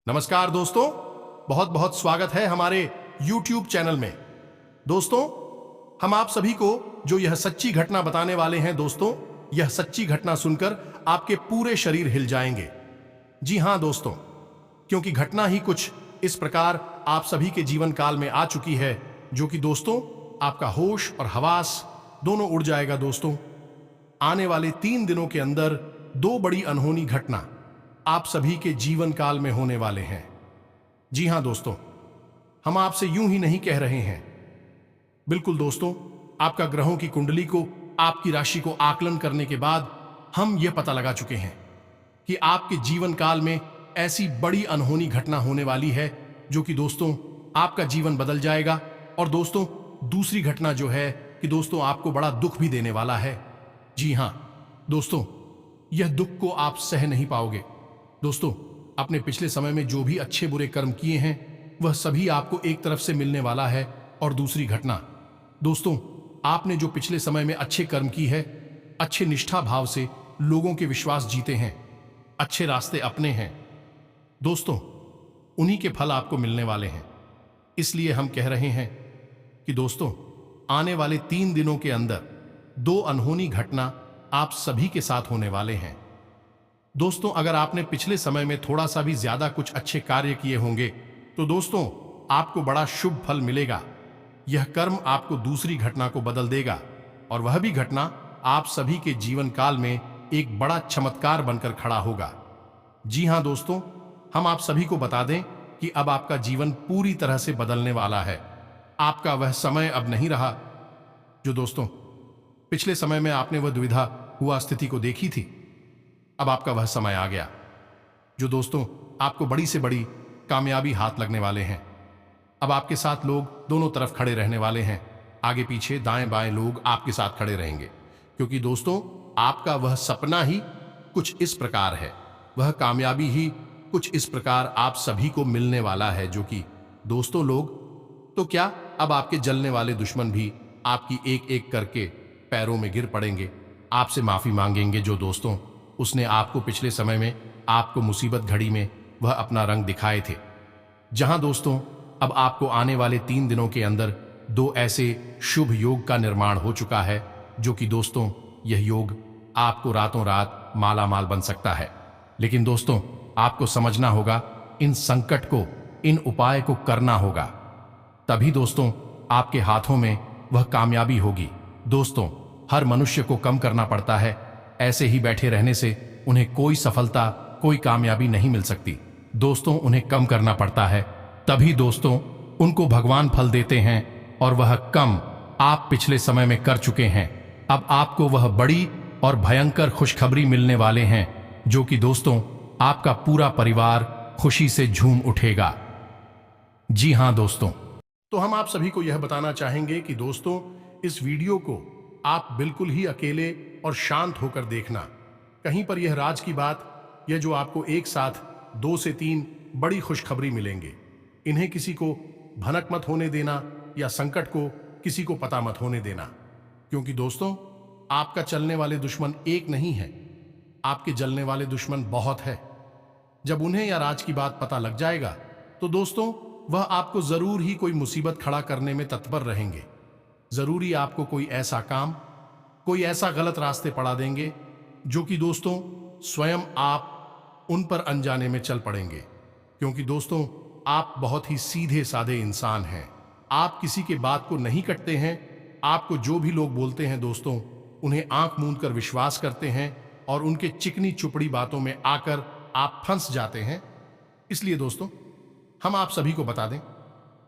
नमस्कार दोस्तों, बहुत बहुत स्वागत है हमारे YouTube चैनल में। दोस्तों, हम आप सभी को जो यह सच्ची घटना बताने वाले हैं दोस्तों, यह सच्ची घटना सुनकर आपके पूरे शरीर हिल जाएंगे। जी हां दोस्तों, क्योंकि घटना ही कुछ इस प्रकार आप सभी के जीवन काल में आ चुकी है जो कि दोस्तों आपका होश और हवास दोनों उड़ जाएगा। दोस्तों, आने वाले 3 दिनों के अंदर 2 बड़ी अनहोनी घटना आप सभी के जीवन काल में होने वाले हैं। जी हां दोस्तों, हम आपसे यूं ही नहीं कह रहे हैं। बिल्कुल दोस्तों, आपका ग्रहों की कुंडली को, आपकी राशि को आकलन करने के बाद हम यह पता लगा चुके हैं कि आपके जीवन काल में ऐसी बड़ी अनहोनी घटना होने वाली है जो कि दोस्तों आपका जीवन बदल जाएगा। और दोस्तों, दूसरी घटना जो है कि दोस्तों आपको बड़ा दुख भी देने वाला है। जी हां दोस्तों, यह दुख को आप सह नहीं पाओगे। दोस्तों, अपने पिछले समय में जो भी अच्छे बुरे कर्म किए हैं वह सभी आपको एक तरफ से मिलने वाला है। और दूसरी घटना दोस्तों, आपने जो पिछले समय में अच्छे कर्म की है, अच्छे निष्ठा भाव से लोगों के विश्वास जीते हैं, अच्छे रास्ते अपने हैं दोस्तों, उन्हीं के फल आपको मिलने वाले हैं। इसलिए हम कह रहे हैं कि दोस्तों आने वाले 3 दिनों के अंदर 2 अनहोनी घटना आप सभी के साथ होने वाले हैं। दोस्तों, अगर आपने पिछले समय में थोड़ा सा भी ज्यादा कुछ अच्छे कार्य किए होंगे तो दोस्तों आपको बड़ा शुभ फल मिलेगा। यह कर्म आपको दूसरी घटना को बदल देगा और वह भी घटना आप सभी के जीवन काल में एक बड़ा चमत्कार बनकर खड़ा होगा। जी हां दोस्तों, हम आप सभी को बता दें कि अब आपका जीवन पूरी तरह से बदलने वाला है। आपका वह समय अब नहीं रहा जो दोस्तों पिछले समय में आपने वह दुविधा हुआ स्थिति को देखी थी। अब आपका वह समय आ गया जो दोस्तों आपको बड़ी से बड़ी कामयाबी हाथ लगने वाले हैं। अब आपके साथ लोग दोनों तरफ खड़े रहने वाले हैं। आगे पीछे दाएं बाएं लोग आपके साथ खड़े रहेंगे, क्योंकि दोस्तों आपका वह सपना ही कुछ इस प्रकार है, वह कामयाबी ही कुछ इस प्रकार आप सभी को मिलने वाला है जो कि दोस्तों लोग तो क्या, अब आपके जलने वाले दुश्मन भी आपकी एक एक करके पैरों में गिर पड़ेंगे, आपसे माफी मांगेंगे जो दोस्तों उसने आपको पिछले समय में आपको मुसीबत घड़ी में वह अपना रंग दिखाए थे। जहां दोस्तों अब आपको आने वाले 3 दिनों के अंदर 2 ऐसे शुभ योग का निर्माण हो चुका है जो कि दोस्तों यह योग आपको रातों रात माला माल बन सकता है। लेकिन दोस्तों आपको समझना होगा, इन संकट को, इन उपाय को करना होगा, तभी दोस्तों आपके हाथों में वह कामयाबी होगी। दोस्तों, हर मनुष्य को कम करना पड़ता है, ऐसे ही बैठे रहने से उन्हें कोई सफलता, कोई कामयाबी नहीं मिल सकती। दोस्तों उन्हें कम करना पड़ता है, तभी दोस्तों उनको भगवान फल देते हैं। और वह कम आप पिछले समय में कर चुके हैं। अब आपको वह बड़ी और भयंकर खुशखबरी मिलने वाले हैं जो कि दोस्तों आपका पूरा परिवार खुशी से झूम उठेगा। जी हां दोस्तों, तो हम आप सभी को यह बताना चाहेंगे कि दोस्तों इस वीडियो को आप बिल्कुल ही अकेले और शांत होकर देखना। कहीं पर यह राज की बात, यह जो आपको एक साथ 2 से 3 बड़ी खुशखबरी मिलेंगे, इन्हें किसी को भनक मत होने देना या संकट को किसी को पता मत होने देना, क्योंकि दोस्तों आपका चलने वाले दुश्मन एक नहीं है, आपके जलने वाले दुश्मन बहुत है। जब उन्हें या राज की बात पता लग जाएगा तो दोस्तों वह आपको जरूर ही कोई मुसीबत खड़ा करने में तत्पर रहेंगे। जरूरी आपको कोई ऐसा काम, कोई ऐसा गलत रास्ते पड़ा देंगे जो कि दोस्तों स्वयं आप उन पर अनजाने में चल पड़ेंगे, क्योंकि दोस्तों आप बहुत ही सीधे साधे इंसान हैं। आप किसी के बात को नहीं कटते हैं। आपको जो भी लोग बोलते हैं दोस्तों उन्हें आंख मूंद कर विश्वास करते हैं और उनके चिकनी चुपड़ी बातों में आकर आप फंस जाते हैं। इसलिए दोस्तों हम आप सभी को बता दें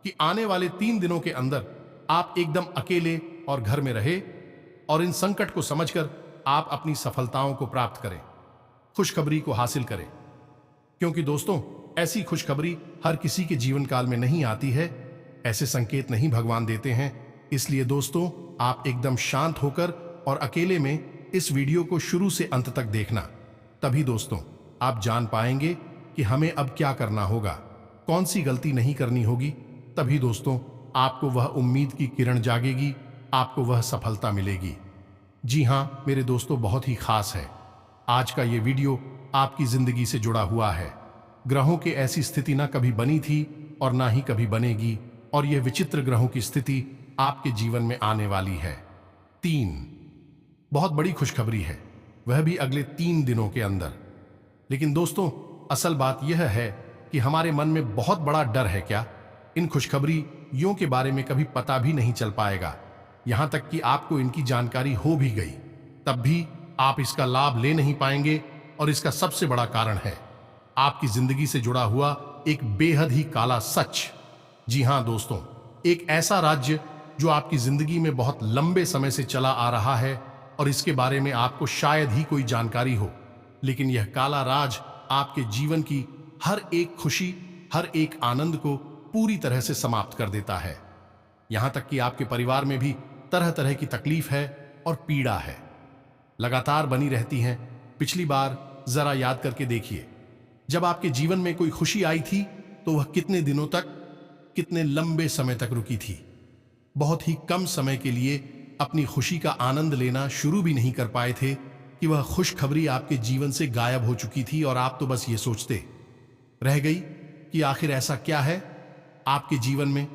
कि आने वाले 3 दिनों के अंदर आप एकदम अकेले और घर में रहे और इन संकट को समझकर आप अपनी सफलताओं को प्राप्त करें, खुशखबरी को हासिल करें, क्योंकि दोस्तों ऐसी खुशखबरी हर किसी के जीवन काल में नहीं आती है। ऐसे संकेत नहीं भगवान देते हैं। इसलिए दोस्तों आप एकदम शांत होकर और अकेले में इस वीडियो को शुरू से अंत तक देखना, तभी दोस्तों आप जान पाएंगे कि हमें अब क्या करना होगा, कौन सी गलती नहीं करनी होगी। तभी दोस्तों आपको वह उम्मीद की किरण जागेगी, आपको वह सफलता मिलेगी। जी हां मेरे दोस्तों, बहुत ही खास है। आज का ये वीडियो आपकी जिंदगी से जुड़ा हुआ है। ग्रहों की ऐसी स्थिति ना कभी बनी थी और ना ही कभी बनेगी, और यह विचित्र ग्रहों की स्थिति आपके जीवन में आने वाली है। 3 बहुत बड़ी खुशखबरी है, वह भी अगले 3 दिनों के अंदर। लेकिन दोस्तों, असल बात यह है कि हमारे मन में बहुत बड़ा डर है क्या इन खुशखबरियों के बारे में कभी पता भी नहीं चल पाएगा। यहां तक कि आपको इनकी जानकारी हो भी गई तब भी आप इसका लाभ ले नहीं पाएंगे, और इसका सबसे बड़ा कारण है आपकी जिंदगी से जुड़ा हुआ एक बेहद ही काला सच। जी हां दोस्तों, एक ऐसा राज्य जो आपकी जिंदगी में बहुत लंबे समय से चला आ रहा है और इसके बारे में आपको शायद ही कोई जानकारी हो, लेकिन यह काला राज आपके जीवन की हर एक खुशी, हर एक आनंद को पूरी तरह से समाप्त कर देता है। यहां तक कि आपके परिवार में भी तरह तरह की तकलीफ है और पीड़ा है, लगातार बनी रहती हैं। पिछली बार जरा याद करके देखिए, जब आपके जीवन में कोई खुशी आई थी तो वह कितने दिनों तक, कितने लंबे समय तक रुकी थी। बहुत ही कम समय के लिए अपनी खुशी का आनंद लेना शुरू भी नहीं कर पाए थे कि वह खुशखबरी आपके जीवन से गायब हो चुकी थी, और आप तो बस ये सोचते रह गई कि आखिर ऐसा क्या है आपके जीवन में,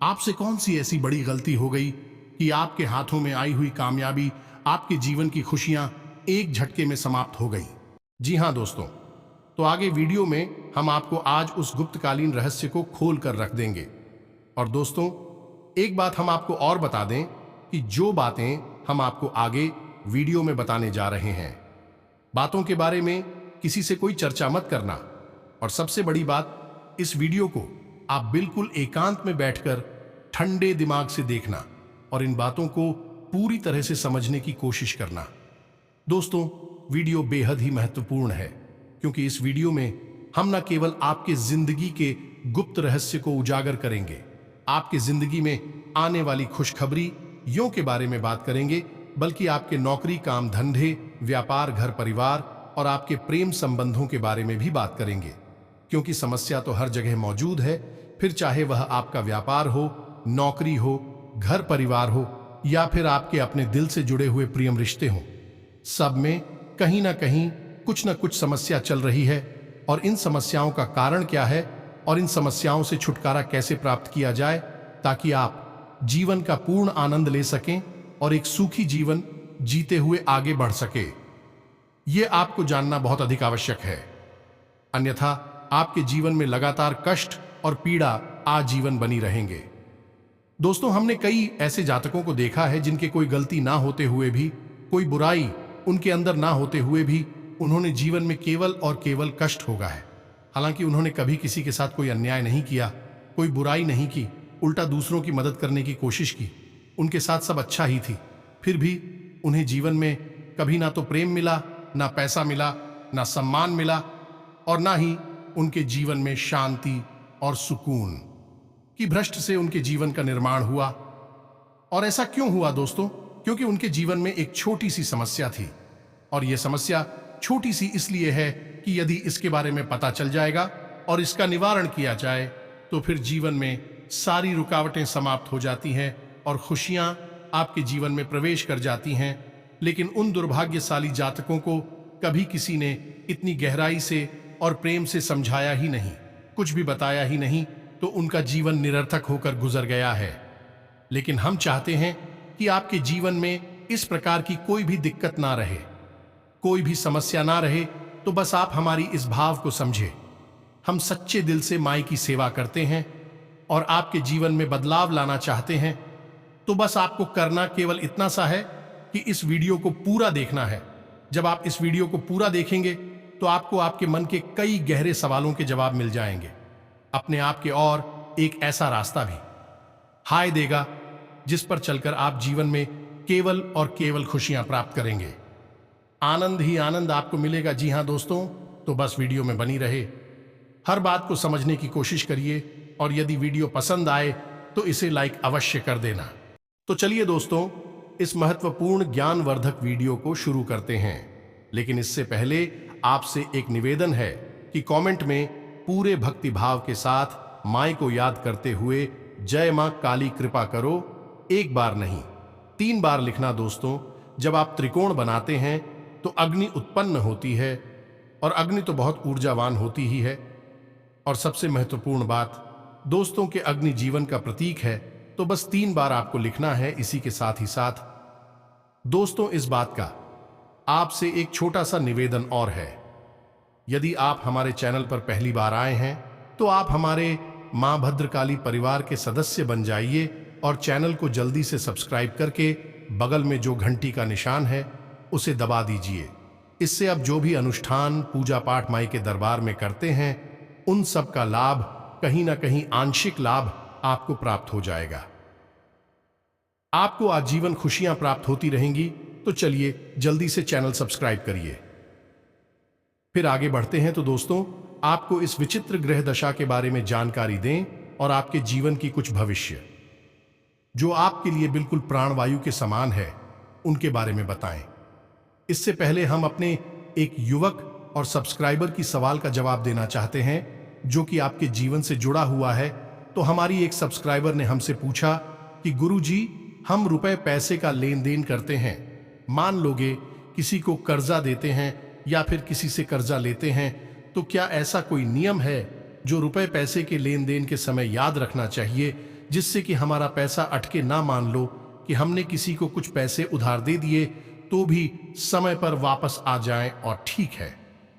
आपसे कौन सी ऐसी बड़ी गलती हो गई कि आपके हाथों में आई हुई कामयाबी, आपके जीवन की खुशियां एक झटके में समाप्त हो गई। जी हां दोस्तों, तो आगे वीडियो में हम आपको आज उस गुप्तकालीन रहस्य को खोल कर रख देंगे। और दोस्तों, एक बात हम आपको और बता दें कि जो बातें हम आपको आगे वीडियो में बताने जा रहे हैं, बातों के बारे में किसी से कोई चर्चा मत करना, और सबसे बड़ी बात, इस वीडियो को आप बिल्कुल एकांत में बैठकर ठंडे दिमाग से देखना और इन बातों को पूरी तरह से समझने की कोशिश करना। दोस्तों, वीडियो बेहद ही महत्वपूर्ण है, क्योंकि इस वीडियो में हम न केवल आपके जिंदगी के गुप्त रहस्य को उजागर करेंगे, आपके जिंदगी में आने वाली खुशखबरियों के बारे में बात करेंगे, बल्कि आपके नौकरी, काम धंधे, व्यापार, घर परिवार और आपके प्रेम संबंधों के बारे में भी बात करेंगे। क्योंकि समस्या तो हर जगह मौजूद है, फिर चाहे वह आपका व्यापार हो, नौकरी हो, घर परिवार हो, या फिर आपके अपने दिल से जुड़े हुए प्रियम रिश्ते हों, सब में कहीं ना कहीं कुछ न कुछ समस्या चल रही है। और इन समस्याओं का कारण क्या है और इन समस्याओं से छुटकारा कैसे प्राप्त किया जाए, ताकि आप जीवन का पूर्ण आनंद ले सकें और एक सुखी जीवन जीते हुए आगे बढ़ सके, ये आपको जानना बहुत अधिक आवश्यक है। अन्यथा आपके जीवन में लगातार कष्ट और पीड़ा आजीवन बनी रहेंगे। दोस्तों, हमने कई ऐसे जातकों को देखा है जिनके कोई गलती ना होते हुए भी, कोई बुराई उनके अंदर ना होते हुए भी उन्होंने जीवन में केवल और केवल कष्ट भोगा है। हालांकि उन्होंने कभी किसी के साथ कोई अन्याय नहीं किया, कोई बुराई नहीं की, उल्टा दूसरों की मदद करने की कोशिश की, उनके साथ सब अच्छा ही थी, फिर भी उन्हें जीवन में कभी ना तो प्रेम मिला, ना पैसा मिला, ना सम्मान मिला, और ना ही उनके जीवन में शांति और सुकून की भ्रष्ट से उनके जीवन का निर्माण हुआ। और ऐसा क्यों हुआ दोस्तों? क्योंकि उनके जीवन में एक छोटी सी समस्या थी, और यह समस्या छोटी सी इसलिए है कि यदि इसके बारे में पता चल जाएगा और इसका निवारण किया जाए तो फिर जीवन में सारी रुकावटें समाप्त हो जाती हैं और खुशियां आपके जीवन में प्रवेश कर जाती हैं। लेकिन उन दुर्भाग्यशाली जातकों को कभी किसी ने इतनी गहराई से और प्रेम से समझाया ही नहीं, कुछ भी बताया ही नहीं, तो उनका जीवन निरर्थक होकर गुजर गया है। लेकिन हम चाहते हैं कि आपके जीवन में इस प्रकार की कोई भी दिक्कत ना रहे, कोई भी समस्या ना रहे, तो बस आप हमारी इस भाव को समझे। हम सच्चे दिल से माई की सेवा करते हैं और आपके जीवन में बदलाव लाना चाहते हैं। तो बस आपको करना केवल इतना सा है कि इस वीडियो को पूरा देखना है। जब आप इस वीडियो को पूरा देखेंगे तो आपको आपके मन के कई गहरे सवालों के जवाब मिल जाएंगे। अपने आप के और एक ऐसा रास्ता भी हाय देगा जिस पर चलकर आप जीवन में केवल और केवल खुशियां प्राप्त करेंगे। आनंद ही आनंद आपको मिलेगा। जी हां दोस्तों, तो बस वीडियो में बनी रहे, हर बात को समझने की कोशिश करिए, और यदि वीडियो पसंद आए तो इसे लाइक अवश्य कर देना। तो चलिए दोस्तों, इस महत्वपूर्ण ज्ञानवर्धक वीडियो को शुरू करते हैं। लेकिन इससे पहले आपसे एक निवेदन है कि कमेंट में पूरे भक्ति भाव के साथ माई को याद करते हुए जय मां काली कृपा करो एक बार नहीं 3 बार लिखना। दोस्तों, जब आप त्रिकोण बनाते हैं तो अग्नि उत्पन्न होती है, और अग्नि तो बहुत ऊर्जावान होती ही है, और सबसे महत्वपूर्ण बात, दोस्तों के अग्नि जीवन का प्रतीक है, तो बस 3 बार आपको लिखना है। इसी के साथ ही साथ दोस्तों, इस बात का आपसे एक छोटा सा निवेदन और है। यदि आप हमारे चैनल पर पहली बार आए हैं तो आप हमारे मां भद्रकाली परिवार के सदस्य बन जाइए और चैनल को जल्दी से सब्सक्राइब करके बगल में जो घंटी का निशान है उसे दबा दीजिए। इससे अब जो भी अनुष्ठान पूजा पाठ माई के दरबार में करते हैं उन सब का लाभ, कहीं ना कहीं आंशिक लाभ आपको प्राप्त हो जाएगा। आपको आजीवन खुशियां प्राप्त होती रहेंगी। तो चलिए जल्दी से चैनल सब्सक्राइब करिए। फिर आगे बढ़ते हैं। तो दोस्तों, आपको इस विचित्र ग्रह दशा के बारे में जानकारी दें और आपके जीवन की कुछ भविष्य जो आपके लिए बिल्कुल प्राणवायु के समान है उनके बारे में बताएं। इससे पहले हम अपने एक युवक और सब्सक्राइबर की सवाल का जवाब देना चाहते हैं जो कि आपके जीवन से जुड़ा हुआ है। तो हमारी एक सब्सक्राइबर ने हमसे पूछा कि गुरुजी, हम रुपए पैसे का लेन देन करते हैं, मान लोगे किसी को कर्जा देते हैं या फिर किसी से कर्जा लेते हैं, तो क्या ऐसा कोई नियम है जो रुपए पैसे के लेन देन के समय याद रखना चाहिए जिससे कि हमारा पैसा अटके? ना मान लो कि हमने किसी को कुछ पैसे उधार दे दिए तो भी समय पर वापस आ जाएं और ठीक है।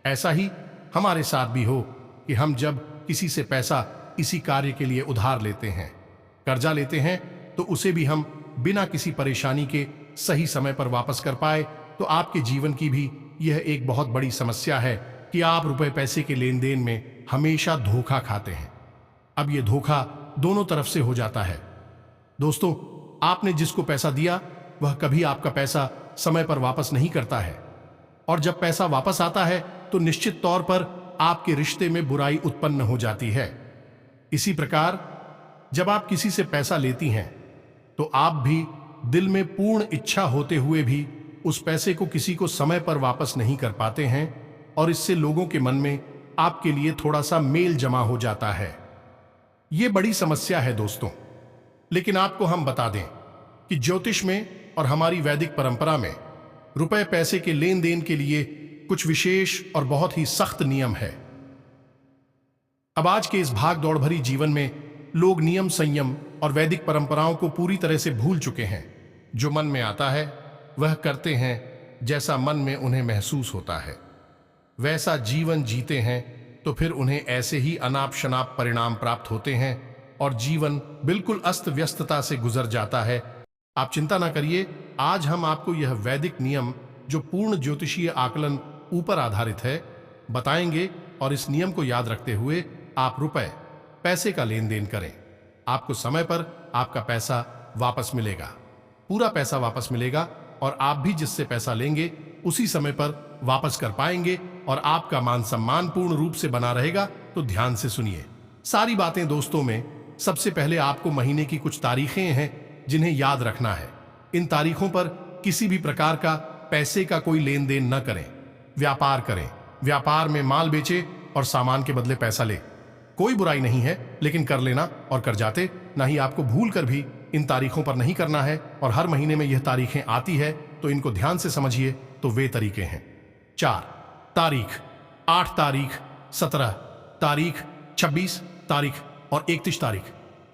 ऐसा ही हमारे साथ भी हो कि हम जब किसी से पैसा इसी कार्य के लिए उधार लेते हैं, कर्जा लेते हैं, तो उसे भी हम बिना किसी परेशानी के सही समय पर वापस कर पाए। तो आपके जीवन की भी यह एक बहुत बड़ी समस्या है कि आप रुपए पैसे के लेन देन में हमेशा धोखा खाते हैं। अब यह धोखा दोनों तरफ से हो जाता है। दोस्तों, आपने जिसको पैसा दिया वह कभी आपका पैसा समय पर वापस नहीं करता है, और जब पैसा वापस आता है तो निश्चित तौर पर आपके रिश्ते में बुराई उत्पन्न हो जाती है। इसी प्रकार जब आप किसी से पैसा लेती हैं तो आप भी दिल में पूर्ण इच्छा होते हुए भी उस पैसे को किसी को समय पर वापस नहीं कर पाते हैं, और इससे लोगों के मन में आपके लिए थोड़ा सा मेल जमा हो जाता है। यह बड़ी समस्या है दोस्तों। लेकिन आपको हम बता दें कि ज्योतिष में और हमारी वैदिक परंपरा में रुपए पैसे के लेन देन के लिए कुछ विशेष और बहुत ही सख्त नियम है। अब आज के इस भाग दौड़ भरी जीवन में लोग नियम, संयम और वैदिक परंपराओं को पूरी तरह से भूल चुके हैं। जो मन में आता है वह करते हैं, जैसा मन में उन्हें महसूस होता है वैसा जीवन जीते हैं, तो फिर उन्हें ऐसे ही अनाप शनाप परिणाम प्राप्त होते हैं और जीवन बिल्कुल अस्त व्यस्तता से गुजर जाता है। आप चिंता ना करिए, आज हम आपको यह वैदिक नियम जो पूर्ण ज्योतिषीय आकलन ऊपर आधारित है बताएंगे, और इस नियम को याद रखते हुए आप रुपए पैसे का लेन देन करें। आपको समय पर आपका पैसा वापस मिलेगा, पूरा पैसा वापस मिलेगा, और आप भी जिससे पैसा लेंगे उसी समय पर वापस कर पाएंगे और आपका मान सम्मान पूर्ण रूप से बना रहेगा। तो ध्यान से सुनिए सारी बातें दोस्तों। में सबसे पहले आपको महीने की कुछ तारीखें हैं जिन्हें याद रखना है। इन तारीखों पर किसी भी प्रकार का पैसे का कोई लेन देन न करें। व्यापार करें, व्यापार में माल बेचे और सामान के बदले पैसा ले, कोई बुराई नहीं है, लेकिन कर लेना और कर जाते ना ही आपको भूल कर भी इन तारीखों पर नहीं करना है। और हर महीने में यह तारीखें आती है तो इनको ध्यान से समझिए। तो वे तरीके हैं 4 तारीख, 8 तारीख, 17 तारीख, 26 तारीख और 31 तारीख।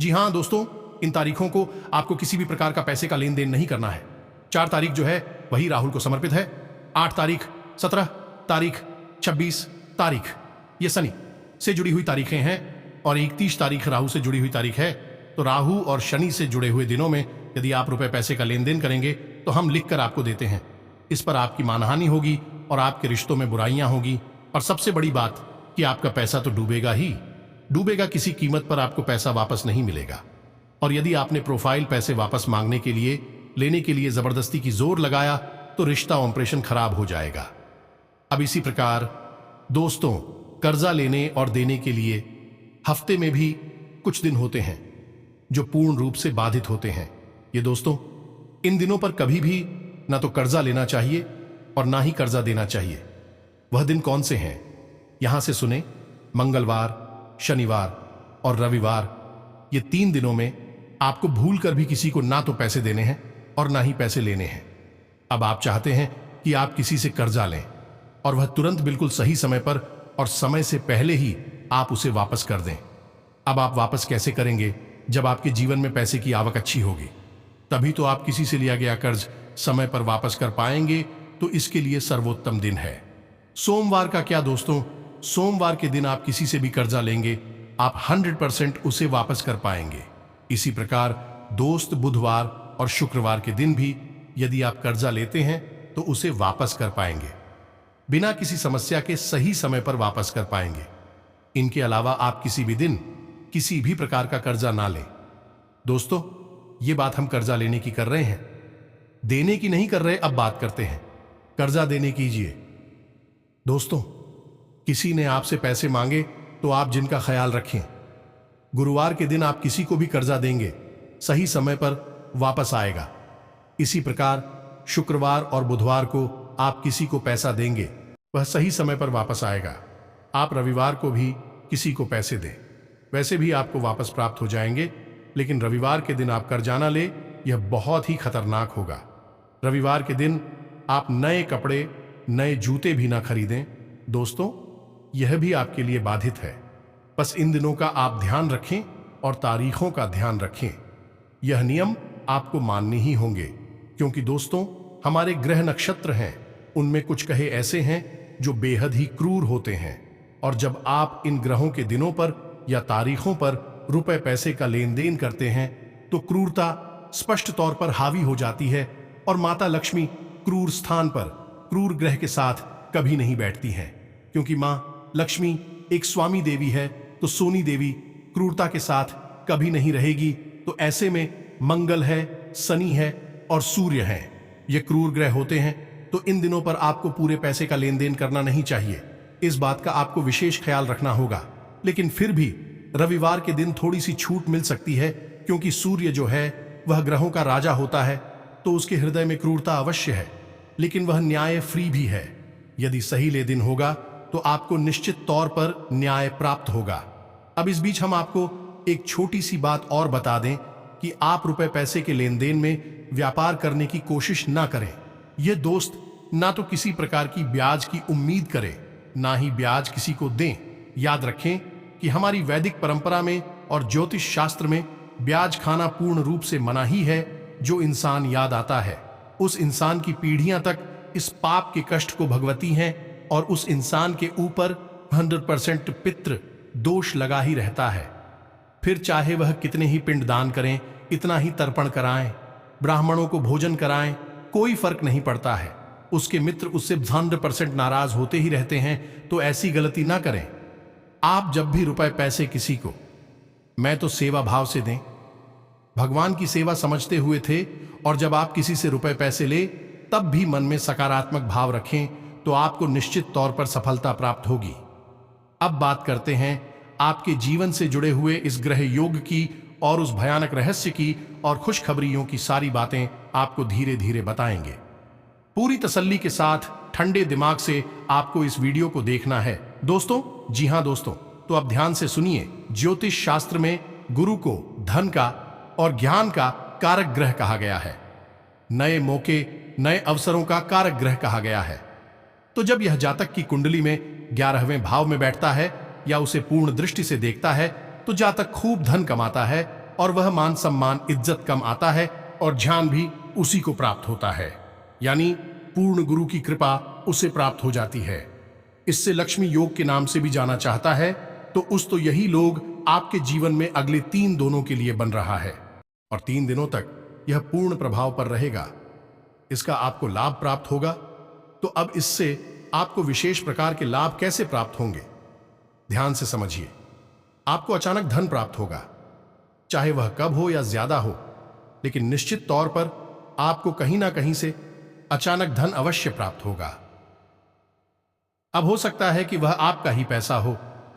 जी हाँ दोस्तों, इन तारीखों को आपको किसी भी प्रकार का पैसे का लेन देन नहीं करना है। 4 तारीख जो है वही राहुल को समर्पित है। 8 तारीख, 17 तारीख, 26 तारीख ये शनि से जुड़ी हुई तारीखें हैं, और 31 तारीख राहु से जुड़ी हुई तारीख है। तो राहु और शनि से जुड़े हुए दिनों में यदि आप रुपए पैसे का लेन देन करेंगे तो हम लिखकर आपको देते हैं। इस पर आपकी मानहानि होगी और आपके रिश्तों में बुराइयां होगी, और सबसे बड़ी बात कि आपका पैसा तो डूबेगा ही डूबेगा, किसी कीमत पर आपको पैसा वापस नहीं मिलेगा। और यदि आपने प्रोफाइल पैसे वापस मांगने के लिए, लेने के लिए जबरदस्ती की जोर लगाया तो रिश्ता ऑपरेशन खराब हो जाएगा। अब इसी प्रकार दोस्तों, कर्जा लेने और देने के लिए हफ्ते में भी कुछ दिन होते हैं जो पूर्ण रूप से बाधित होते हैं। ये दोस्तों, इन दिनों पर कभी भी ना तो कर्जा लेना चाहिए और ना ही कर्जा देना चाहिए। वह दिन कौन से हैं? यहां से सुने, मंगलवार, शनिवार और रविवार। ये 3 दिनों में आपको भूल कर भी किसी को ना तो पैसे देने हैं और ना ही पैसे लेने हैं। अब आप चाहते हैं कि आप किसी से कर्जा लें और वह तुरंत बिल्कुल सही समय पर और समय से पहले ही आप उसे वापस कर दें। अब आप वापस कैसे करेंगे? जब आपके जीवन में पैसे की आवक अच्छी होगी, तभी तो आप किसी से लिया गया कर्ज समय पर वापस कर पाएंगे। तो इसके लिए सर्वोत्तम दिन है सोमवार का। क्या दोस्तों, सोमवार के दिन आप किसी से भी कर्जा लेंगे, आप 100% उसे वापस कर पाएंगे। इसी प्रकार दोस्त, बुधवार और शुक्रवार के दिन भी यदि आप कर्जा लेते हैं तो उसे वापस कर पाएंगे, बिना किसी समस्या के सही समय पर वापस कर पाएंगे। इनके अलावा आप किसी भी दिन किसी भी प्रकार का कर्जा ना लें। दोस्तों, ये बात हम कर्जा लेने की कर रहे हैं, देने की नहीं कर रहे। अब बात करते हैं कर्जा देने कीजिए। दोस्तों, किसी ने आपसे पैसे मांगे तो आप जिनका ख्याल रखें। गुरुवार के दिन आप किसी को भी कर्जा देंगे, सही समय पर वापस आएगा। इसी प्रकार शुक्रवार और बुधवार को आप किसी को पैसा देंगे, वह सही समय पर वापस आएगा। आप रविवार को भी किसी को पैसे दें, वैसे भी आपको वापस प्राप्त हो जाएंगे। लेकिन रविवार के दिन आप कर्जा ना ले, यह बहुत ही खतरनाक होगा। रविवार के दिन आप नए कपड़े, नए जूते भी ना खरीदें। दोस्तों, यह भी आपके लिए बाधित है। बस इन दिनों का आप ध्यान रखें और तारीखों का ध्यान रखें। यह नियम आपको मानने ही होंगे, क्योंकि दोस्तों, हमारे ग्रह नक्षत्र हैं, उनमें कुछ कहे ऐसे हैं जो बेहद ही क्रूर होते हैं। और जब आप इन ग्रहों के दिनों पर या तारीखों पर रुपए पैसे का लेन देन करते हैं तो क्रूरता स्पष्ट तौर पर हावी हो जाती है। और माता लक्ष्मी क्रूर स्थान पर क्रूर ग्रह के साथ कभी नहीं बैठती हैं, क्योंकि मां लक्ष्मी एक स्वामी देवी है, तो सोनी देवी क्रूरता के साथ कभी नहीं रहेगी। तो ऐसे में मंगल है, शनि है और सूर्य है, ये क्रूर ग्रह होते हैं। तो इन दिनों पर आपको पूरे पैसे का लेन देन करना नहीं चाहिए। इस बात का आपको विशेष ख्याल रखना होगा। लेकिन फिर भी रविवार के दिन थोड़ी सी छूट मिल सकती है, क्योंकि सूर्य जो है वह ग्रहों का राजा होता है, तो उसके हृदय में क्रूरता अवश्य है, लेकिन वह न्याय फ्री भी है। यदि सही ले दिन होगा तो आपको निश्चित तौर पर न्याय प्राप्त होगा। अब इस बीच हम आपको एक छोटी सी बात और बता दें कि आप रुपए पैसे के लेन देन में व्यापार करने की कोशिश ना करें। ये दोस्त ना तो किसी प्रकार की ब्याज की उम्मीद करें, ना ही ब्याज किसी को दें। याद रखें कि हमारी वैदिक परंपरा में और ज्योतिष शास्त्र में ब्याज खाना पूर्ण रूप से मना ही है। जो इंसान याद आता है, उस इंसान की पीढ़ियां तक इस पाप के कष्ट को भोगती हैं और उस इंसान के ऊपर 100% पितृ दोष लगा ही रहता है। फिर चाहे वह कितने ही पिंड दान करें, इतना ही तर्पण कराएं, ब्राह्मणों को भोजन कराएं, कोई फर्क नहीं पड़ता है। उसके मित्र उससे 100% नाराज होते ही रहते हैं। तो ऐसी गलती ना करें। आप जब भी रुपए पैसे किसी को, मैं तो सेवा भाव से दें, भगवान की सेवा समझते हुए थे। और जब आप किसी से रुपए पैसे ले, तब भी मन में सकारात्मक भाव रखें, तो आपको निश्चित तौर पर सफलता प्राप्त होगी। अब बात करते हैं आपके जीवन से जुड़े हुए इस ग्रह योग की और उस भयानक रहस्य की, और खुशखबरियों की सारी बातें आपको धीरे धीरे बताएंगे। पूरी तसल्ली के साथ ठंडे दिमाग से आपको इस वीडियो को देखना है दोस्तों। जी हां दोस्तों, तो अब ध्यान से सुनिए। ज्योतिष शास्त्र में गुरु को धन का और ज्ञान का कारक ग्रह कहा गया है, नए मौके, नए अवसरों का कारक ग्रह कहा गया है। तो जब यह जातक की कुंडली में 11वें भाव में बैठता है या उसे पूर्ण दृष्टि से देखता है, तो जातक खूब धन कमाता है और वह मान सम्मान, इज्जत कम आता है और ध्यान भी उसी को प्राप्त होता है, यानी पूर्ण गुरु की कृपा उसे प्राप्त हो जाती है। इससे लक्ष्मी योग के नाम से भी जाना चाहता है। तो यही लोग आपके जीवन में अगले 3 दिनों के लिए बन रहा है और 3 दिनों तक यह पूर्ण प्रभाव पर रहेगा। इसका आपको लाभ प्राप्त होगा। तो अब इससे आपको विशेष प्रकार के लाभ कैसे प्राप्त होंगे, ध्यान से समझिए। आपको अचानक धन प्राप्त होगा, चाहे वह कब हो या ज्यादा हो, लेकिन निश्चित तौर पर आपको कहीं ना कहीं से अचानक धन अवश्य प्राप्त होगा। अब हो सकता है कि वह आपका ही पैसा हो,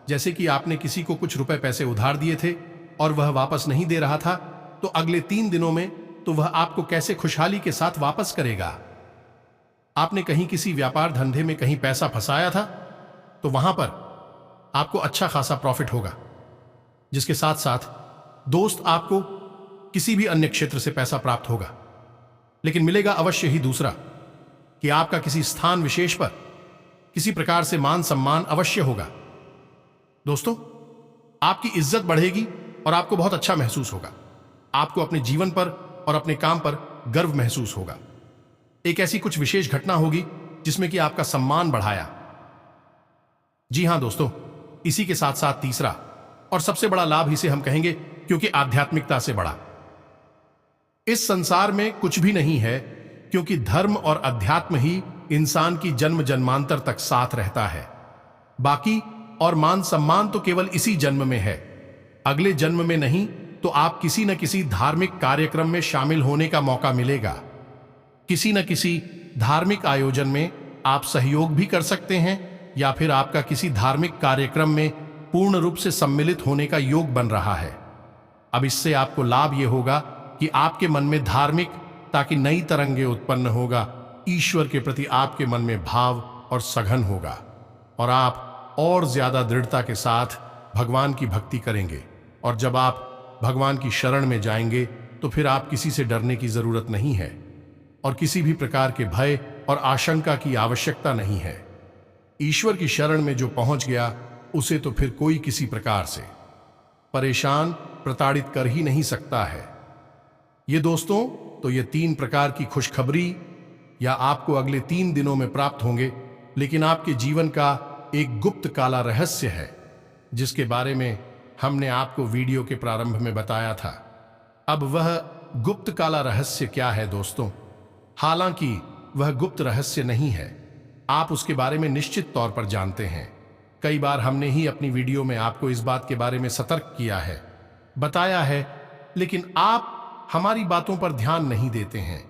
जैसे कि आपने किसी को कुछ रुपए पैसे उधार दिए थे और वह वापस नहीं दे रहा था। तो अगले 3 दिनों में तो वह आपको कैसे खुशहाली के साथ वापस करेगा। आपने कहीं किसी व्यापार धंधे में कहीं पैसा फंसाया था, तो वहां पर आपको अच्छा खासा प्रॉफिट होगा, जिसके साथ साथ दोस्त आपको किसी भी अन्य क्षेत्र से पैसा प्राप्त होगा। लेकिन मिलेगा अवश्य ही दूसरा कि आपका किसी स्थान विशेष पर किसी प्रकार से मान सम्मान अवश्य होगा। दोस्तों, आपकी इज्जत बढ़ेगी और आपको बहुत अच्छा महसूस होगा। आपको अपने जीवन पर और अपने काम पर गर्व महसूस होगा। एक ऐसी कुछ विशेष घटना होगी जिसमें कि आपका सम्मान बढ़ाया। जी हां दोस्तों, इसी के साथ साथ तीसरा और सबसे बड़ा लाभ इसे हम कहेंगे क्योंकि आध्यात्मिकता से बड़ा। इस संसार में कुछ भी नहीं है क्योंकि धर्म और अध्यात्म ही इंसान की जन्म जन्मांतर तक साथ रहता है। बाकी और मान सम्मान तो केवल इसी जन्म में है। अगले जन्म में नहीं तो आप किसी न किसी धार्मिक कार्यक्रम में शामिल होने का मौका मिलेगा। किसी न किसी धार्मिक आयोजन में आप सहयोग भी कर सकते हैं या फिर आपका किसी धार्मिक कार्यक्रम में पूर्ण रूप से सम्मिलित होने का योग बन रहा है। अब इससे आपको लाभ यह होगा कि आपके मन में धार्मिक ताकि नई तरंगे उत्पन्न होगा। ईश्वर के प्रति आपके मन में भाव और सघन होगा और आप और ज्यादा दृढ़ता के साथ भगवान की भक्ति करेंगे। और जब आप भगवान की शरण में जाएंगे तो फिर आप किसी से डरने की जरूरत नहीं है और किसी भी प्रकार के भय और आशंका की आवश्यकता नहीं है। ईश्वर की शरण में जो पहुंच गया उसे तो फिर कोई किसी प्रकार से परेशान प्रताड़ित कर ही नहीं सकता है। ये दोस्तों, तो ये 3 प्रकार की खुशखबरी या आपको अगले 3 दिनों में प्राप्त होंगे, लेकिन आपके जीवन का एक गुप्त काला रहस्य है जिसके बारे में हमने आपको वीडियो के प्रारंभ में बताया था। अब वह गुप्त काला रहस्य क्या है दोस्तों? हालांकि वह गुप्त रहस्य नहीं है, आप उसके बारे में निश्चित तौर पर जानते हैं। कई बार हमने ही अपनी वीडियो में आपको इस बात के बारे में सतर्क किया है, बताया है, लेकिन आप हमारी बातों पर ध्यान नहीं देते हैं।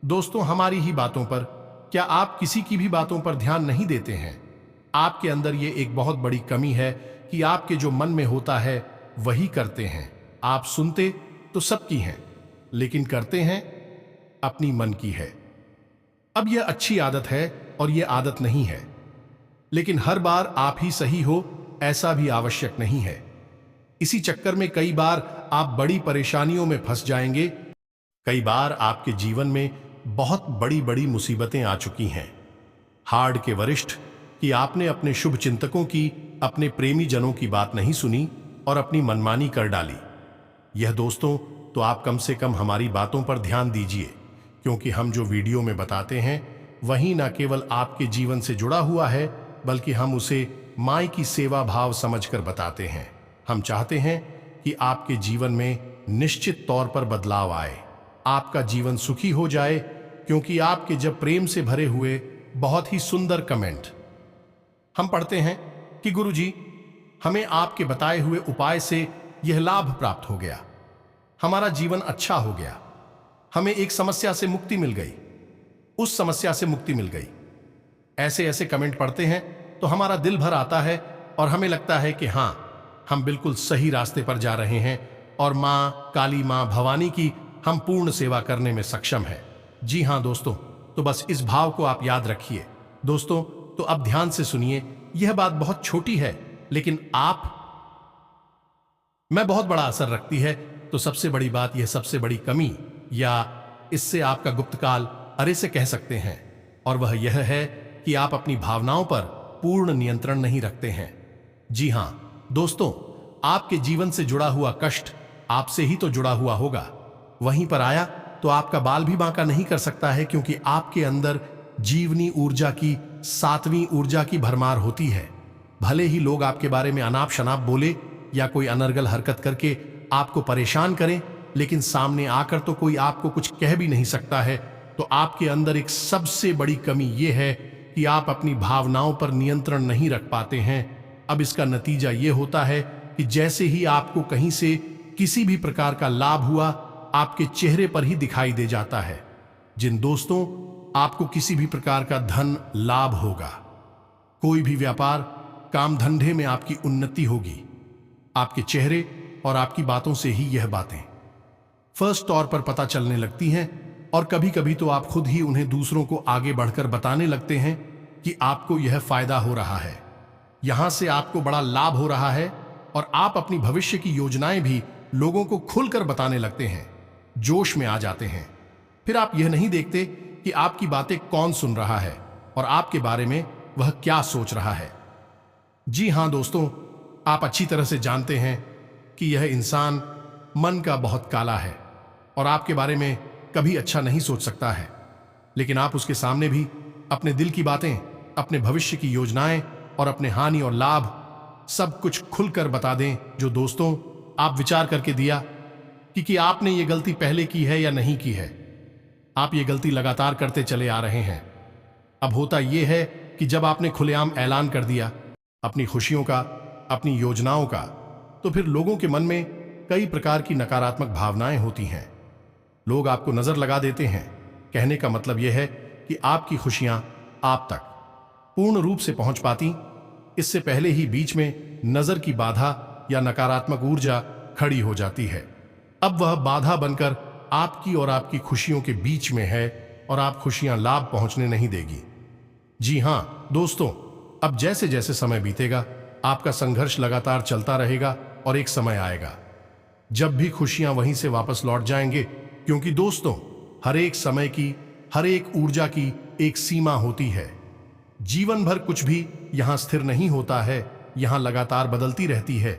दोस्तों, हमारी ही बातों पर, क्या आप किसी की भी बातों पर ध्यान नहीं देते हैं? आपके अंदर ये एक बहुत बड़ी कमी है कि आपके जो मन में होता है वही करते हैं। आप सुनते तो सबकी हैं, लेकिन करते हैं अपनी मन की है। अब यह अच्छी आदत है और यह आदत नहीं है, लेकिन हर बार आप ही सही हो ऐसा भी आवश्यक नहीं है। इसी चक्कर में कई बार आप बड़ी परेशानियों में फंस जाएंगे। कई बार आपके जीवन में बहुत बड़ी बड़ी मुसीबतें आ चुकी हैं। हार्ड के वरिष्ठ कि आपने अपने शुभ चिंतकों की, अपने प्रेमी जनों की बात नहीं सुनी और अपनी मनमानी कर डाली। यह दोस्तों, तो आप कम से कम हमारी बातों पर ध्यान दीजिए, क्योंकि हम जो वीडियो में बताते हैं वही न केवल आपके जीवन से जुड़ा हुआ है, बल्कि हम उसे माई की सेवा भाव समझकर बताते हैं। हम चाहते हैं कि आपके जीवन में निश्चित तौर पर बदलाव आए, आपका जीवन सुखी हो जाए, क्योंकि आपके जब प्रेम से भरे हुए बहुत ही सुंदर कमेंट हम पढ़ते हैं कि गुरुजी, हमें आपके बताए हुए उपाय से यह लाभ प्राप्त हो गया, हमारा जीवन अच्छा हो गया, हमें एक समस्या से मुक्ति मिल गई, उस समस्या से मुक्ति मिल गई। ऐसे ऐसे कमेंट पढ़ते हैं तो हमारा दिल भर आता है और हमें लगता है कि हाँ, हम बिल्कुल सही रास्ते पर जा रहे हैं और माँ काली, माँ भवानी की हम पूर्ण सेवा करने में सक्षम है। जी हाँ दोस्तों, तो बस इस भाव को आप याद रखिए। दोस्तों, तो अब ध्यान से सुनिए, यह बात बहुत छोटी है लेकिन आप में बहुत बड़ा असर रखती है। तो सबसे बड़ी बात, यह सबसे बड़ी कमी या इससे आपका गुप्तकाल अरे से कह सकते हैं, और वह यह है कि आप अपनी भावनाओं पर पूर्ण नियंत्रण नहीं रखते हैं। जी हां दोस्तों, आपके जीवन से जुड़ा हुआ कष्ट आपसे ही तो जुड़ा हुआ होगा। वहीं पर आया तो आपका बाल भी बांका नहीं कर सकता है, क्योंकि आपके अंदर जीवनी ऊर्जा की, 7वीं ऊर्जा की भरमार होती है। भले ही लोग आपके बारे में अनाप शनाप बोले या कोई अनर्गल हरकत करके आपको परेशान करें, लेकिन सामने आकर तो कोई आपको कुछ कह भी नहीं सकता है। तो आपके अंदर एक सबसे बड़ी कमी यह है कि आप अपनी भावनाओं पर नियंत्रण नहीं रख पाते हैं। अब इसका नतीजा यह होता है कि जैसे ही आपको कहीं से किसी भी प्रकार का लाभ हुआ, आपके चेहरे पर ही दिखाई दे जाता है। जिन दोस्तों, आपको किसी भी प्रकार का धन लाभ होगा, कोई भी व्यापार काम धंधे में आपकी उन्नति होगी, आपके चेहरे और आपकी बातों से ही यह बातें फर्स्ट तौर पर पता चलने लगती हैं। और कभी कभी तो आप खुद ही उन्हें दूसरों को आगे बढ़कर बताने लगते हैं कि आपको यह फायदा हो रहा है, यहां से आपको बड़ा लाभ हो रहा है, और आप अपनी भविष्य की योजनाएं भी लोगों को खुलकर बताने लगते हैं, जोश में आ जाते हैं। फिर आप यह नहीं देखते कि आपकी बातें कौन सुन रहा है और आपके बारे में वह क्या सोच रहा है। जी हां दोस्तों, आप अच्छी तरह से जानते हैं कि यह इंसान मन का बहुत काला है और आपके बारे में कभी अच्छा नहीं सोच सकता है, लेकिन आप उसके सामने भी अपने दिल की बातें, अपने भविष्य की योजनाएं और अपने हानि और लाभ सब कुछ खुलकर बता दें। जो दोस्तों आप विचार करके दिया कि आपने ये गलती पहले की है या नहीं की है। आप ये गलती लगातार करते चले आ रहे हैं। अब होता यह है कि जब आपने खुलेआम ऐलान कर दिया अपनी खुशियों का, अपनी योजनाओं का, तो फिर लोगों के मन में कई प्रकार की नकारात्मक भावनाएं होती हैं। लोग आपको नजर लगा देते हैं। कहने का मतलब यह है कि आपकी खुशियां आप तक पूर्ण रूप से पहुंच पाती इससे पहले ही बीच में नजर की बाधा या नकारात्मक ऊर्जा खड़ी हो जाती है। अब वह बाधा बनकर आपकी और आपकी खुशियों के बीच में है और आप खुशियां लाभ पहुंचने नहीं देगी। जी हां दोस्तों, अब जैसे जैसे समय बीतेगा आपका संघर्ष लगातार चलता रहेगा और एक समय आएगा जब भी खुशियां वहीं से वापस लौट जाएंगे, क्योंकि दोस्तों हर एक समय की, हर एक ऊर्जा की एक सीमा होती है। जीवन भर कुछ भी यहां स्थिर नहीं होता है, यहां लगातार बदलती रहती है।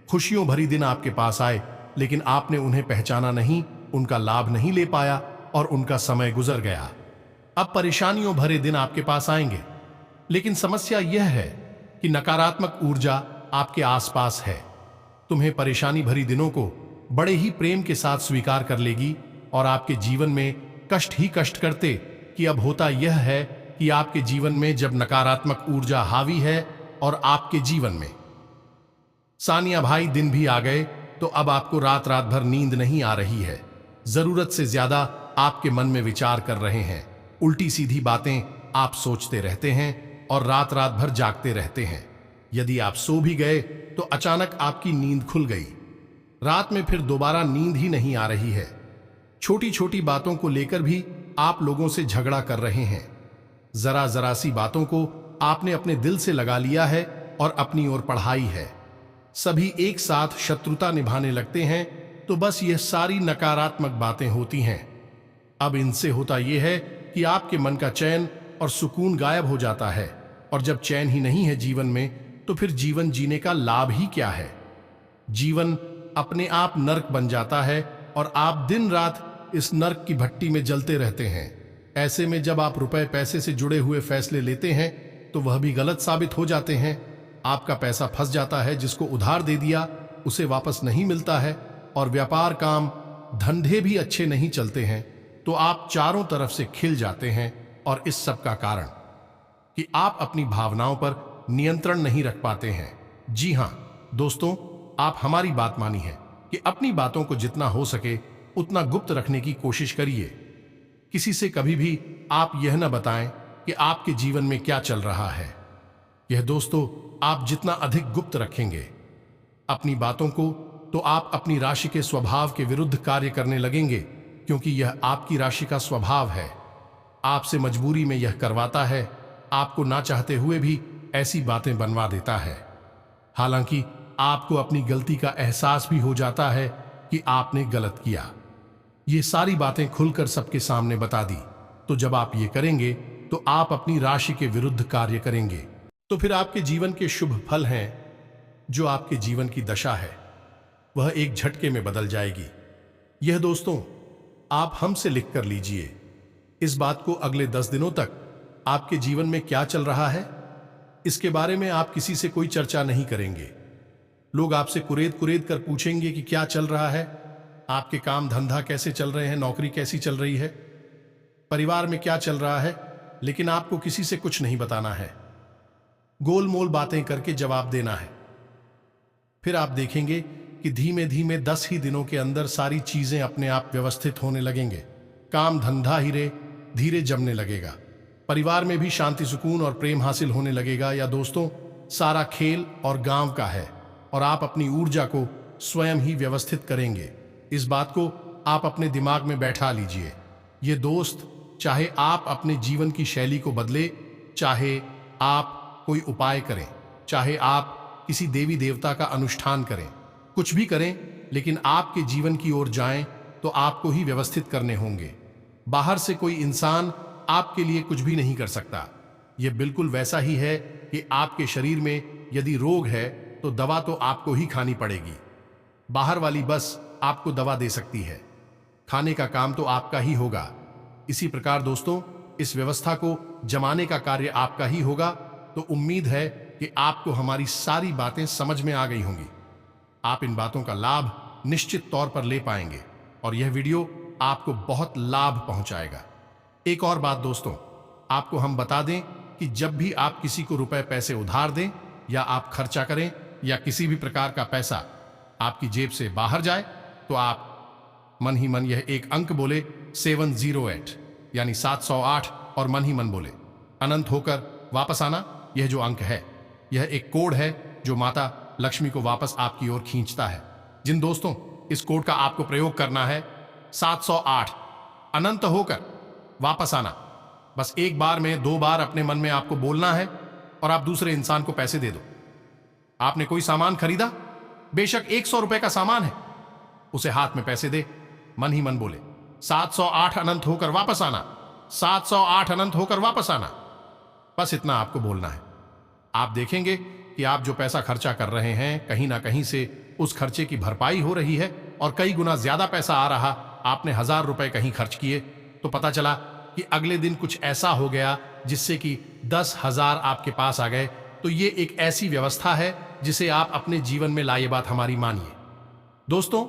खुशियों भरी दिन आपके पास आए, लेकिन आपने उन्हें पहचाना नहीं, उनका लाभ नहीं ले पाया और उनका समय गुजर गया। अब परेशानियों भरे दिन आपके पास आएंगे, लेकिन समस्या यह है कि नकारात्मक ऊर्जा आपके आसपास है। तुम्हें परेशानी भरी दिनों को बड़े ही प्रेम के साथ स्वीकार कर लेगी और आपके जीवन में कष्ट ही कष्ट करते कि अब होता यह है कि आपके जीवन में जब नकारात्मक ऊर्जा हावी है और आपके जीवन में सानिया भाई दिन भी आ गए, तो अब आपको रात रात भर नींद नहीं आ रही है। जरूरत से ज्यादा आपके मन में विचार कर रहे हैं, उल्टी सीधी बातें आप सोचते रहते हैं और रात रात भर जागते रहते हैं। यदि आप सो भी गए तो अचानक आपकी नींद खुल गई, रात में फिर दोबारा नींद ही नहीं आ रही है। छोटी छोटी बातों को लेकर भी आप लोगों से झगड़ा कर रहे हैं। जरा जरा सी बातों को आपने अपने दिल से लगा लिया है और अपनी ओर पढ़ाई है। सभी एक साथ शत्रुता निभाने लगते हैं, तो बस यह सारी नकारात्मक बातें होती हैं। अब इनसे होता यह है कि आपके मन का चैन और सुकून गायब हो जाता है, और जब चैन ही नहीं है जीवन में, तो फिर जीवन जीने का लाभ ही क्या है। जीवन अपने आप नर्क बन जाता है और आप दिन रात इस नर्क की भट्टी में जलते रहते हैं। ऐसे में जब आप रुपए पैसे से जुड़े हुए फैसले लेते हैं तो वह भी गलत साबित हो जाते हैं। आपका पैसा फंस जाता है, जिसको उधार दे दिया उसे वापस नहीं मिलता है, और व्यापार, काम, धंधे भी अच्छे नहीं चलते हैं, तो आप चारों तरफ से खिल जाते हैं। और इस सब का कारण कि आप अपनी भावनाओं पर नियंत्रण नहीं रख पाते हैं। जी हां दोस्तों, आप हमारी बात मानी है कि अपनी बातों को जितना हो सके उतना गुप्त रखने की कोशिश करिए। किसी से कभी भी आप यह न बताएं कि आपके जीवन में क्या चल रहा है। यह दोस्तों आप जितना अधिक गुप्त रखेंगे अपनी बातों को, तो आप अपनी राशि के स्वभाव के विरुद्ध कार्य करने लगेंगे, क्योंकि यह आपकी राशि का स्वभाव है। आपसे मजबूरी में यह करवाता है, आपको ना चाहते हुए भी ऐसी बातें बनवा देता है। हालांकि आपको अपनी गलती का एहसास भी हो जाता है कि आपने गलत किया। ये सारी बातें खुलकर सबके सामने बता दी, तो जब आप ये करेंगे तो आप अपनी राशि के विरुद्ध कार्य करेंगे, तो फिर आपके जीवन के शुभ फल हैं, जो आपके जीवन की दशा है, वह एक झटके में बदल जाएगी। यह दोस्तों आप हमसे लिख कर लीजिए। इस बात को अगले 10 दिनों तक आपके जीवन में क्या चल रहा है, इसके बारे में आप किसी से कोई चर्चा नहीं करेंगे। लोग आपसे कुरेद कुरेद कर पूछेंगे कि क्या चल रहा है, आपके काम धंधा कैसे चल रहे हैं, नौकरी कैसी चल रही है, परिवार में क्या चल रहा है, लेकिन आपको किसी से कुछ नहीं बताना है। गोलमोल बातें करके जवाब देना है। फिर आप देखेंगे कि धीमे धीमे 10 ही दिनों के अंदर सारी चीजें अपने आप व्यवस्थित होने लगेंगे। काम धंधा हीरे धीरे जमने लगेगा, परिवार में भी शांति, सुकून और प्रेम हासिल होने लगेगा। या दोस्तों सारा खेल और गांव का है, और आप अपनी ऊर्जा को स्वयं ही व्यवस्थित करेंगे। इस बात को आप अपने दिमाग में बैठा लीजिए। ये दोस्त, चाहे आप अपने जीवन की शैली को बदले, चाहे आप कोई उपाय करें, चाहे आप किसी देवी देवता का अनुष्ठान करें, कुछ भी करें, लेकिन आपके जीवन की ओर जाएं तो आपको ही व्यवस्थित करने होंगे। बाहर से कोई इंसान आपके लिए कुछ भी नहीं कर सकता। यह बिल्कुल वैसा ही है कि आपके शरीर में यदि रोग है तो दवा तो आपको ही खानी पड़ेगी। बाहर वाली बस आपको दवा दे सकती है, खाने का काम तो आपका ही होगा। इसी प्रकार दोस्तों, इस व्यवस्था को जमाने का कार्य आपका ही होगा। तो उम्मीद है कि आपको हमारी सारी बातें समझ में आ गई होंगी। आप इन बातों का लाभ निश्चित तौर पर ले पाएंगे और यह वीडियो आपको बहुत लाभ पहुंचाएगा। एक और बात दोस्तों, आपको हम बता दें कि जब भी आप किसी को रुपए पैसे उधार दें या आप खर्चा करें या किसी भी प्रकार का पैसा आपकी जेब से बाहर जाए, तो आप मन ही मन यह एक अंक बोले 708 यानी 708 और मन ही मन बोले अनंत होकर वापस आना। यह जो अंक है यह एक कोड है जो माता लक्ष्मी को वापस आपकी ओर खींचता है। जिन दोस्तों इस कोड का आपको प्रयोग करना है 708 अनंत होकर वापस आना, बस एक बार में 2 बार अपने मन में आपको बोलना है और आप दूसरे इंसान को पैसे दे दो। आपने कोई सामान खरीदा, बेशक 100 रुपए का सामान है, उसे हाथ में पैसे दे, मन ही मन बोले 708 अनंत होकर वापस आना, 708 अनंत होकर वापस आना। बस इतना आपको बोलना है। आप देखेंगे कि आप जो पैसा खर्चा कर रहे हैं कहीं ना कहीं से उस खर्चे की भरपाई हो रही है और कई गुना ज्यादा पैसा आ रहा। आपने 1000 रुपए कहीं खर्च किए तो पता चला कि अगले दिन कुछ ऐसा हो गया जिससे कि 10,000 आपके पास आ गए। तो ये एक ऐसी व्यवस्था है जिसे आप अपने जीवन में लाइए, बात हमारी मानिए। दोस्तों,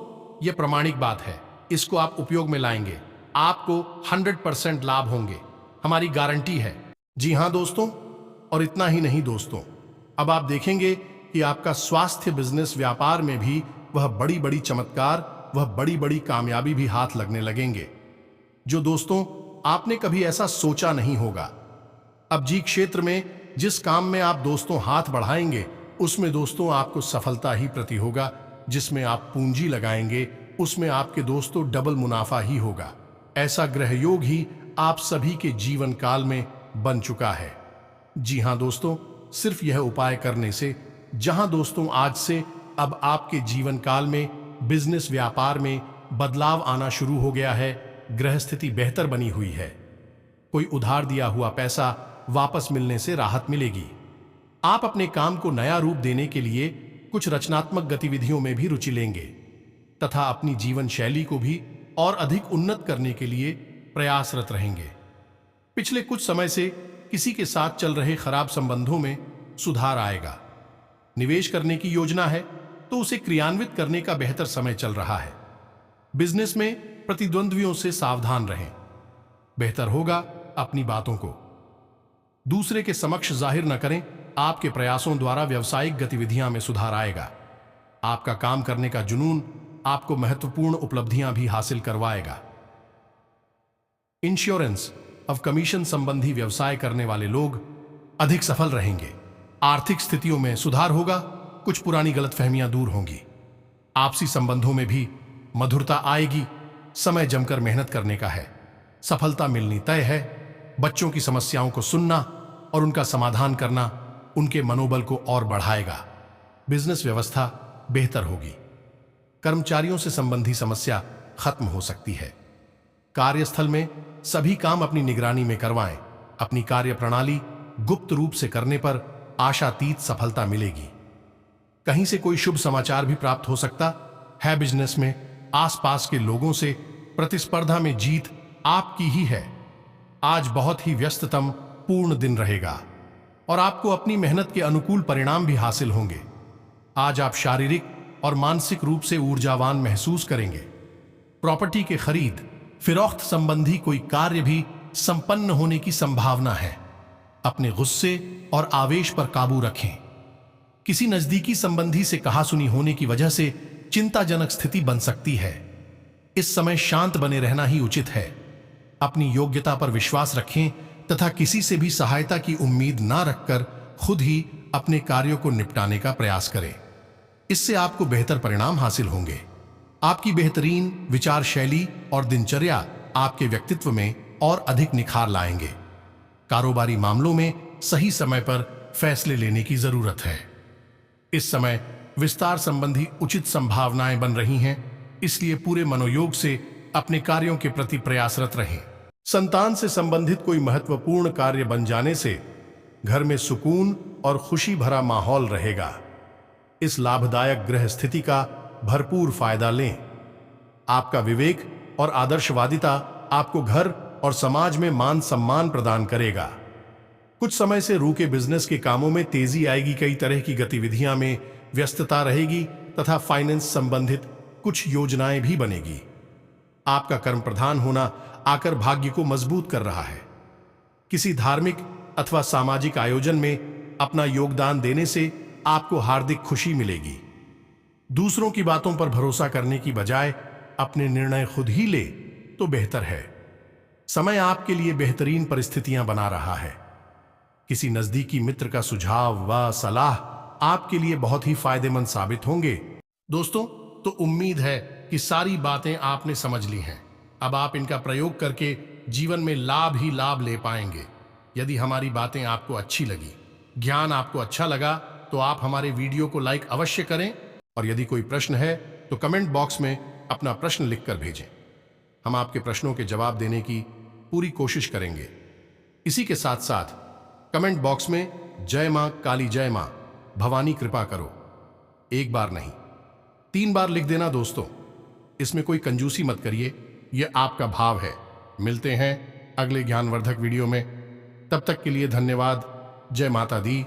यह प्रामाणिक बात है, इसको आप उपयोग में लाएंगे, आपको 100% लाभ होंगे, हमारी गारंटी है। जी हां दोस्तों, और इतना ही नहीं दोस्तों, अब आप देखेंगे कि आपका स्वास्थ्य बिजनेस व्यापार में भी वह बड़ी बड़ी चमत्कार, वह बड़ी बड़ी कामयाबी भी हाथ लगने लगेंगे, जो दोस्तों आपने कभी ऐसा सोचा नहीं होगा। अब जी क्षेत्र में जिस काम में आप दोस्तों हाथ बढ़ाएंगे उसमें दोस्तों आपको सफलता ही प्रति होगा। जिसमें आप पूंजी लगाएंगे उसमें आपके दोस्तों डबल मुनाफा ही होगा। ऐसा ग्रह योग ही आप सभी के जीवन काल में बन चुका है। जी हां दोस्तों, सिर्फ यह उपाय करने से जहां दोस्तों आज से अब आपके जीवन काल में बिजनेस व्यापार में बदलाव आना शुरू हो गया है, ग्रह स्थिति बेहतर बनी हुई है, कोई उधार दिया हुआ पैसा वापस मिलने से राहत मिलेगी। आप अपने काम को नया रूप देने के लिए कुछ रचनात्मक गतिविधियों में भी रुचि लेंगे तथा अपनी जीवन शैली को भी और अधिक उन्नत करने के लिए प्रयासरत रहेंगे। पिछले कुछ समय से किसी के साथ चल रहे खराब संबंधों में सुधार आएगा। निवेश करने की योजना है तो उसे क्रियान्वित करने का बेहतर समय चल रहा है। बिजनेस में प्रतिद्वंद्वियों से सावधान रहें। बेहतर होगा अपनी बातों को दूसरे के समक्ष जाहिर न करें। आपके प्रयासों द्वारा व्यावसायिक गतिविधियां में सुधार आएगा। आपका काम करने का जुनून आपको महत्वपूर्ण उपलब्धियां भी हासिल करवाएगा। इंश्योरेंस और कमीशन संबंधी व्यवसाय करने वाले लोग अधिक सफल रहेंगे। आर्थिक स्थितियों में सुधार होगा, कुछ पुरानी गलतफहमियां दूर होंगी। आपसी संबंधों में भी मधुरता आएगी। समय जमकर मेहनत करने का है, सफलता मिलनी तय है। बच्चों की समस्याओं को सुनना और उनका समाधान करना उनके मनोबल को और बढ़ाएगा। बिजनेस व्यवस्था बेहतर होगी। कर्मचारियों से संबंधी समस्या खत्म हो सकती है। कार्यस्थल में सभी काम अपनी निगरानी में करवाएं। अपनी कार्य प्रणाली गुप्त रूप से करने पर आशातीत सफलता मिलेगी। कहीं से कोई शुभ समाचार भी प्राप्त हो सकता है। बिजनेस में आसपास के लोगों से प्रतिस्पर्धा में जीत आपकी ही है। आज बहुत ही व्यस्ततम पूर्ण दिन रहेगा और आपको अपनी मेहनत के अनुकूल परिणाम भी हासिल होंगे। आज आप शारीरिक और मानसिक रूप से ऊर्जावान महसूस करेंगे। प्रॉपर्टी के खरीद फिरौख्त संबंधी कोई कार्य भी संपन्न होने की संभावना है। अपने गुस्से और आवेश पर काबू रखें। किसी नजदीकी संबंधी से कहासुनी होने की वजह से चिंताजनक स्थिति बन सकती है। इस समय शांत बने रहना ही उचित है। अपनी योग्यता पर विश्वास रखें तथा किसी से भी सहायता की उम्मीद ना रखकर खुद ही अपने कार्यों को निपटाने का प्रयास करें। इससे आपको बेहतर परिणाम हासिल होंगे। आपकी बेहतरीन विचार शैली और दिनचर्या आपके व्यक्तित्व में और अधिक निखार लाएंगे। कारोबारी मामलों में सही समय पर फैसले लेने की जरूरत है। इस समय विस्तार संबंधी उचित संभावनाएं बन रही हैं, इसलिए पूरे मनोयोग से अपने कार्यों के प्रति प्रयासरत रहें। संतान से संबंधित कोई महत्वपूर्ण कार्य बन जाने से घर में सुकून और खुशी भरा माहौल रहेगा। इस लाभदायक ग्रह स्थिति का भरपूर फायदा लें। आपका विवेक और आदर्शवादिता आपको घर और समाज में मान सम्मान प्रदान करेगा। कुछ समय से रुके बिजनेस के कामों में तेजी आएगी, कई तरह की गतिविधियां में व्यस्तता रहेगी तथा फाइनेंस संबंधित कुछ योजनाएं भी बनेगी। आपका कर्म प्रधान होना आकर भाग्य को मजबूत कर रहा है। किसी धार्मिक अथवा सामाजिक आयोजन में अपना योगदान देने से आपको हार्दिक खुशी मिलेगी। दूसरों की बातों पर भरोसा करने की बजाय अपने निर्णय खुद ही ले तो बेहतर है। समय आपके लिए बेहतरीन परिस्थितियां बना रहा है। किसी नजदीकी मित्र का सुझाव व सलाह आपके लिए बहुत ही फायदेमंद साबित होंगे। दोस्तों, तो उम्मीद है कि सारी बातें आपने समझ ली हैं। अब आप इनका प्रयोग करके जीवन में लाभ ही लाभ ले पाएंगे। यदि हमारी बातें आपको अच्छी लगी, ज्ञान आपको अच्छा लगा, तो आप हमारे वीडियो को लाइक अवश्य करें और यदि कोई प्रश्न है तो कमेंट बॉक्स में अपना प्रश्न लिखकर भेजें। हम आपके प्रश्नों के जवाब देने की पूरी कोशिश करेंगे। इसी के साथ साथ कमेंट बॉक्स में जय मां काली, जय मां भवानी कृपा करो एक बार नहीं 3 बार लिख देना दोस्तों। इसमें कोई कंजूसी मत करिए, यह आपका भाव है। मिलते हैं अगले ज्ञानवर्धक वीडियो में। तब तक के लिए धन्यवाद। जय माता दी।